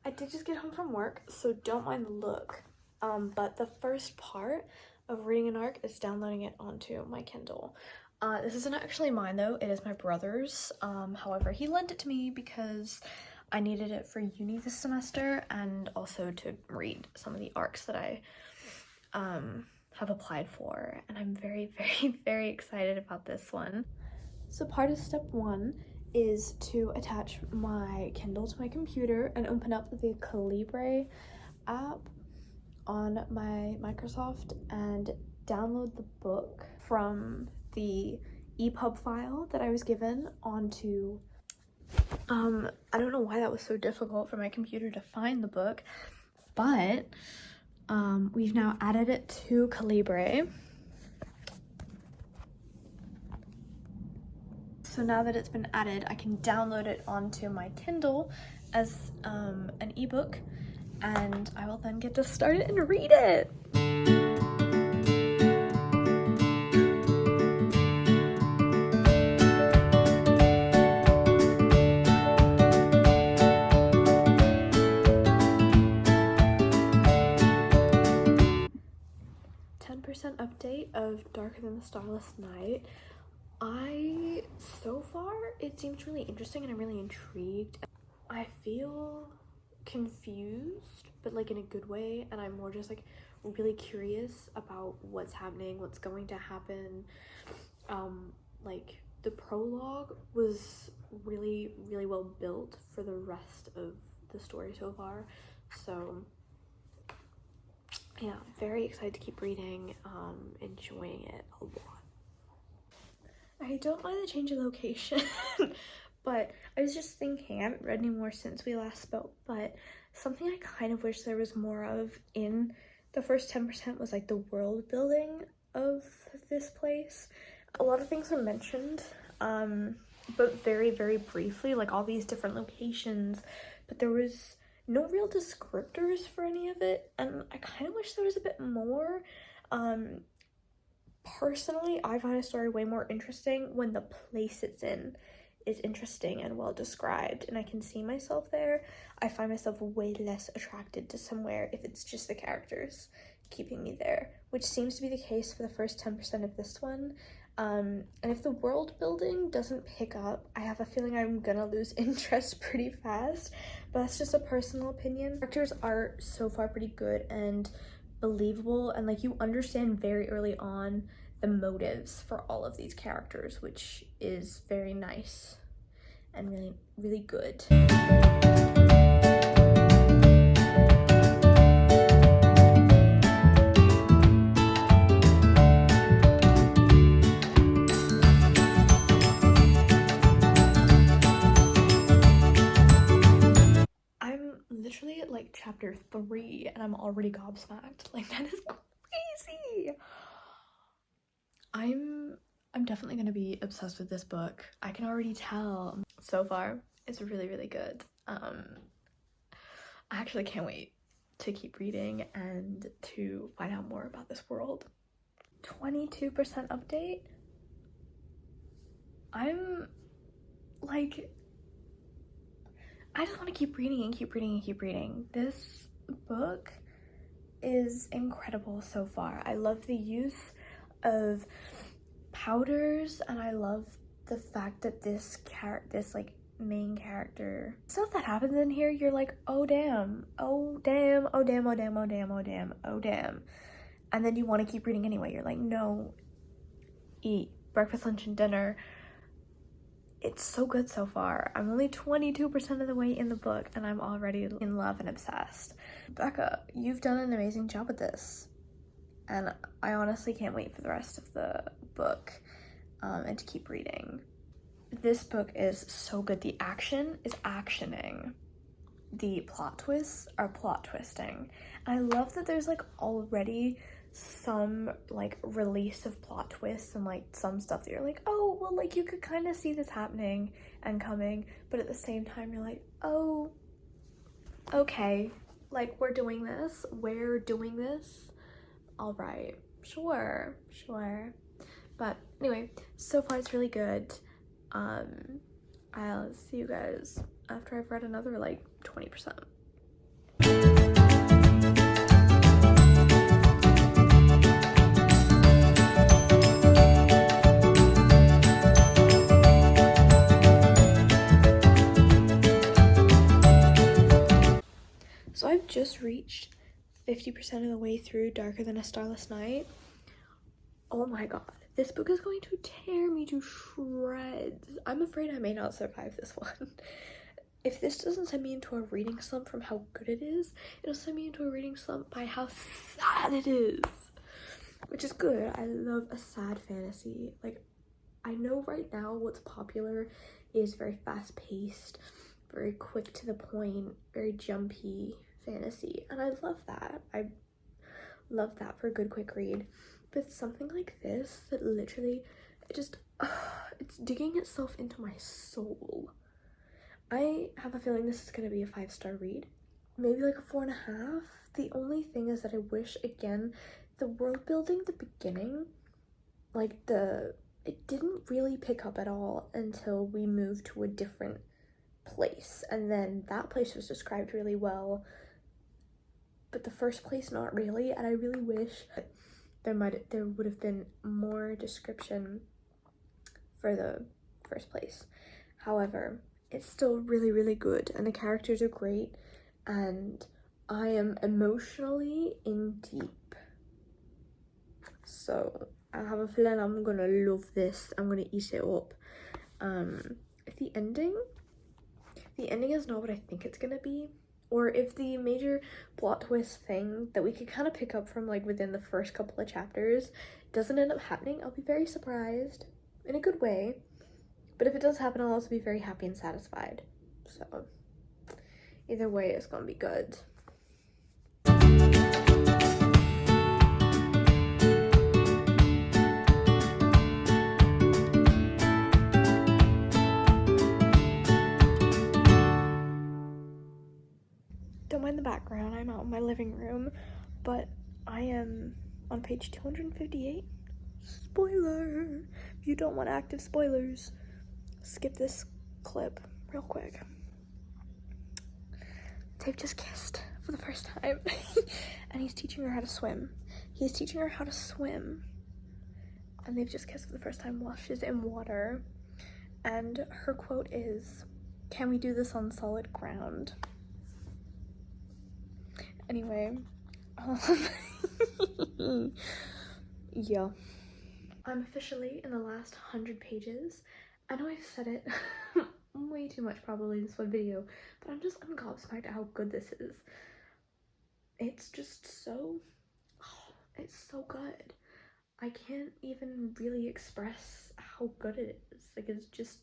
I did just get home from work, so don't mind the look. But the first part of reading an arc is downloading it onto my Kindle. This isn't actually mine though, it is my brother's. However, he lent it to me because I needed it for uni this semester and also to read some of the arcs that I have applied for, and I'm very, very, very excited about this one. So part of step 1 is to attach my Kindle to my computer and open up the Calibre app on my Microsoft and download the book from the EPUB file that I was given onto I don't know why that was so difficult for my computer to find the book, but we've now added it to Calibre. So now that it's been added, I can download it onto my Kindle as an ebook, and I will then get to start it and read it. 10% update of Darker Than the Starless Night. So far, it seems really interesting and I'm really intrigued. I feel confused, but like in a good way, and I'm more just like really curious about what's happening, what's going to happen. Like the prologue was really, really well built for the rest of the story so far, so yeah, very excited to keep reading, enjoying it a lot. I don't mind the change of location, but I was just thinking, I haven't read any more since we last spoke, but something I kind of wish there was more of in the first 10% was like the world building of this place. A lot of things are mentioned, but very, very briefly, like all these different locations, but there was no real descriptors for any of it, and I kind of wish there was a bit more. Personally, I find a story way more interesting when the place it's in is interesting and well described and I can see myself there. I find myself way less attracted to somewhere if it's just the characters keeping me there, which seems to be the case for the first 10% of this one. And if the world building doesn't pick up, I have a feeling I'm gonna lose interest pretty fast, but that's just a personal opinion. Characters are so far pretty good and believable, and like you understand very early on the motives for all of these characters, which is very nice and really, really good. I'm literally at like chapter 3 and I'm already gobsmacked. Like, that is crazy. I'm definitely gonna be obsessed with this book. I can already tell. So far, it's really, really good. I actually can't wait to keep reading and to find out more about this world. 22% update. I'm like, I just want to keep reading and keep reading and keep reading. This book is incredible so far. I love the use of powders, and I love the fact that this like main character, stuff that happens in here, you're like, oh damn, oh damn, oh damn, oh damn, oh damn, oh damn, oh damn, and then you want to keep reading anyway. You're like, no, eat breakfast, lunch, and dinner. It's so good so far. I'm only 22% of the way in the book and I'm already in love and obsessed. Becca, you've done an amazing job with this, and I honestly can't wait for the rest of the book and to keep reading. This book is so good. The action is actioning. The plot twists are plot twisting. And I love that there's like already some like release of plot twists and like some stuff that you're like, oh, well, like you could kind of see this happening and coming, but at the same time you're like, oh, okay, like we're doing this, all right, sure. But anyway, so far it's really good. I'll see you guys after I've read another like 20%. just reached 50% of the way through Darker Than a Starless Night. Oh my god, this book is going to tear me to shreds. I'm afraid I may not survive this one. If this doesn't send me into a reading slump from how good it is, it'll send me into a reading slump by how sad it is. Which is good. I love a sad fantasy. Like, I know right now what's popular is very fast-paced, very quick to the point, very jumpy fantasy. And I love that. I love that for a good quick read. But something like this that literally it's digging itself into my soul. I have a feeling this is going to be a 5-star read. Maybe like a 4.5. The only thing is that I wish, again, the world building at the beginning, like it didn't really pick up at all until we moved to a different place. And then that place was described really well, but the first place not really. And I really wish there would have been more description for the first place. However, it's still really, really good, and the characters are great, and I am emotionally in deep. So I have a feeling I'm gonna love this. I'm gonna eat it up. If the ending is not what I think it's gonna be, or if the major plot twist thing that we could kind of pick up from like within the first couple of chapters doesn't end up happening, I'll be very surprised in a good way. But if it does happen, I'll also be very happy and satisfied. So either way, it's gonna be good. Don't mind the background, I'm out in my living room, but I am on page 258. Spoiler! If you don't want active spoilers, skip this clip real quick. They've just kissed for the first time. And he's teaching her how to swim. And they've just kissed for the first time while she's in water. And her quote is, "Can we do this on solid ground?" Anyway, yeah. I'm officially in the last 100 pages. I know I've said it way too much probably in this one video, but I'm gobsmacked at how good this is. It's just so, it's so good. I can't even really express how good it is. Like, it's just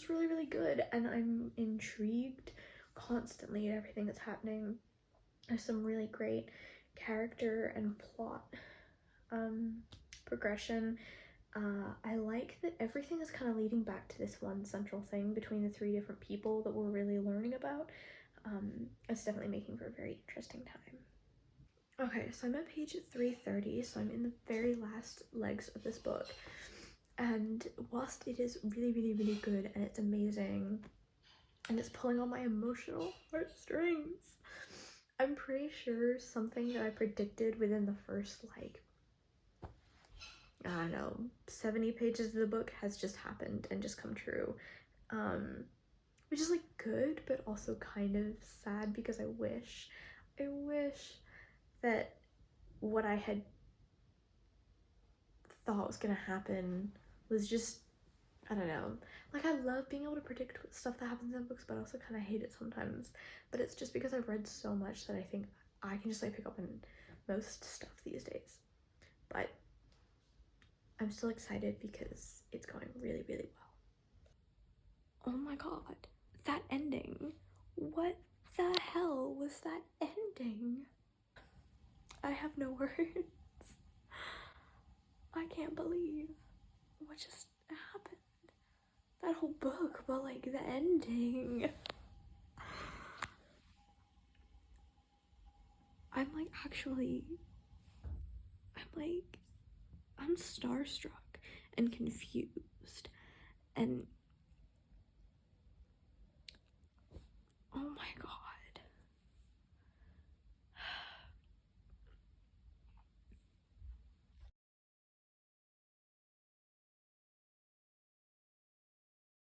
really, really good, and I'm intrigued constantly at everything that's happening. There's some really great character and plot progression. I like that everything is kind of leading back to this one central thing between the 3 different people that we're really learning about. It's definitely making for a very interesting time. Okay, so I'm at page 330, so I'm in the very last legs of this book. And whilst it is really, really, really good and it's amazing, and it's pulling on my emotional heartstrings, I'm pretty sure something that I predicted within the first, like, I don't know, 70 pages of the book has just happened and just come true. Which is, like, good, but also kind of sad, because I wish that what I had thought was gonna happen was just, I don't know. Like, I love being able to predict stuff that happens in books, but I also kind of hate it sometimes. But it's just because I've read so much that I think I can just, like, pick up on most stuff these days. But I'm still excited because it's going really, really well. Oh my god, that ending. What the hell was that ending? I have no words. I can't believe what just happened. That whole book, but like the ending. I'm like, actually, I'm starstruck and confused, and oh my